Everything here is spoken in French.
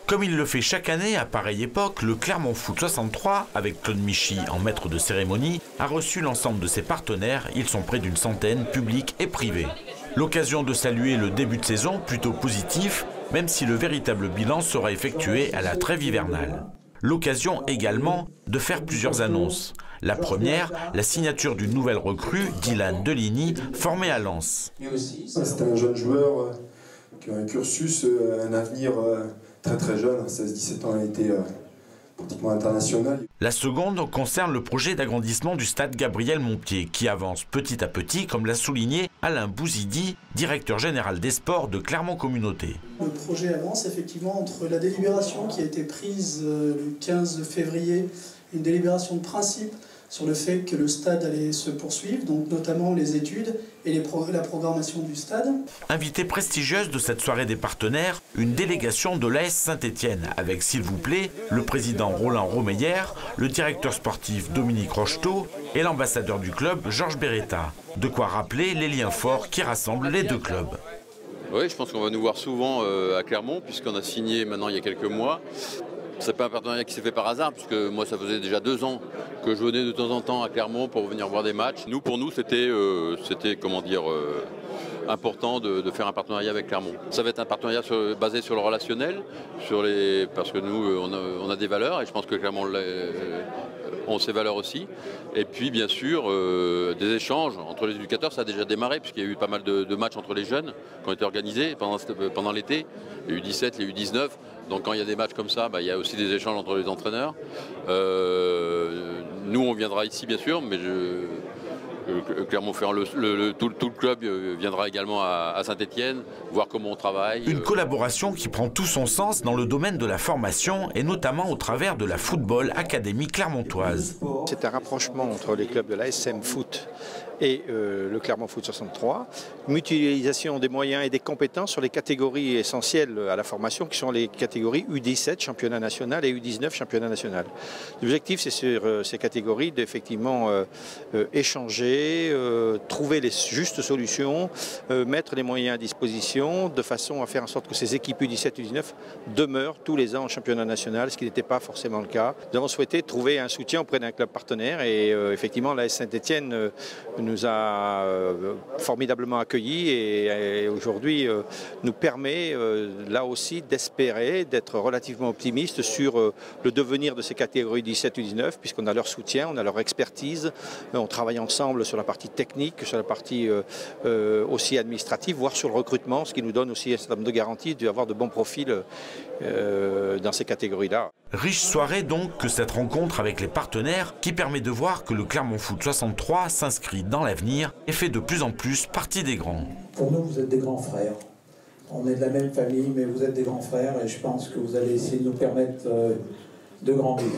Comme il le fait chaque année à pareille époque, le Clermont Foot 63, avec Claude Michy en maître de cérémonie, a reçu l'ensemble de ses partenaires. Ils sont près d'une centaine, publics et privés. L'occasion de saluer le début de saison plutôt positif, même si le véritable bilan sera effectué à la trêve hivernale. L'occasion également de faire plusieurs annonces. La première, la signature d'une nouvelle recrue, Dylan Deligny, formé à Lens. C'est un jeune joueur qui a un cursus, un avenir très jeune, 16-17 ans, il a été pratiquement international. La seconde concerne le projet d'agrandissement du stade Gabriel Montpied, qui avance petit à petit, comme l'a souligné Alain Bouzidi, directeur général des sports de Clermont Communauté. Le projet avance effectivement entre la délibération qui a été prise le 15 février, une délibération de principe sur le fait que le stade allait se poursuivre, donc notamment les études et la programmation du stade. Invitée prestigieuse de cette soirée des partenaires, une délégation de l'AS Saint-Étienne, avec, s'il vous plaît, le président Roland Romeyer, le directeur sportif Dominique Rocheteau et l'ambassadeur du club Georges Beretta. De quoi rappeler les liens forts qui rassemblent les deux clubs. Oui, je pense qu'on va nous voir souvent à Clermont, puisqu'on a signé maintenant il y a quelques mois. C'est pas un partenariat qui s'est fait par hasard, puisque moi ça faisait déjà 2 ans que je venais de temps en temps à Clermont pour venir voir des matchs. Pour nous, c'était comment dire, important de faire un partenariat avec Clermont. Ça va être un partenariat basé sur le relationnel, parce que nous, on a des valeurs, et je pense que Clermont ont ces valeurs aussi. Et puis, bien sûr, des échanges entre les éducateurs, ça a déjà démarré, puisqu'il y a eu pas mal de matchs entre les jeunes qui ont été organisés pendant l'été, les U17, les U19. Donc quand il y a des matchs comme ça, il y a aussi des échanges entre les entraîneurs. Nous, on viendra ici, bien sûr, mais Clermont-Ferrand, tout le club viendra également à Saint-Étienne, voir comment on travaille. Une collaboration qui prend tout son sens dans le domaine de la formation et notamment au travers de la Football Academy clermontoise. C'est un rapprochement entre les clubs de l'ASM Foot et le Clermont Foot 63, mutualisation des moyens et des compétences sur les catégories essentielles à la formation qui sont les catégories U17, championnat national, et U19, championnat national. L'objectif, c'est sur ces catégories d'effectivement échanger, trouver les justes solutions, mettre les moyens à disposition de façon à faire en sorte que ces équipes U17, U19 demeurent tous les ans en championnat national, ce qui n'était pas forcément le cas. Nous avons souhaité trouver un soutien auprès d'un club partenaire et effectivement l'AS Saint-Étienne nous a formidablement accueillis et aujourd'hui nous permet là aussi d'espérer, d'être relativement optimiste sur le devenir de ces catégories 17 ou 19, puisqu'on a leur soutien, on a leur expertise, on travaille ensemble sur la partie technique, sur la partie aussi administrative, voire sur le recrutement, ce qui nous donne aussi un certain nombre de garanties d'avoir de bons profils dans ces catégories-là. Riche soirée donc que cette rencontre avec les partenaires qui permet de voir que le Clermont Foot 63 s'inscrit dans l'avenir et fait de plus en plus partie des grands. Pour nous, vous êtes des grands frères. On est de la même famille, mais vous êtes des grands frères et je pense que vous allez essayer de nous permettre de grandir.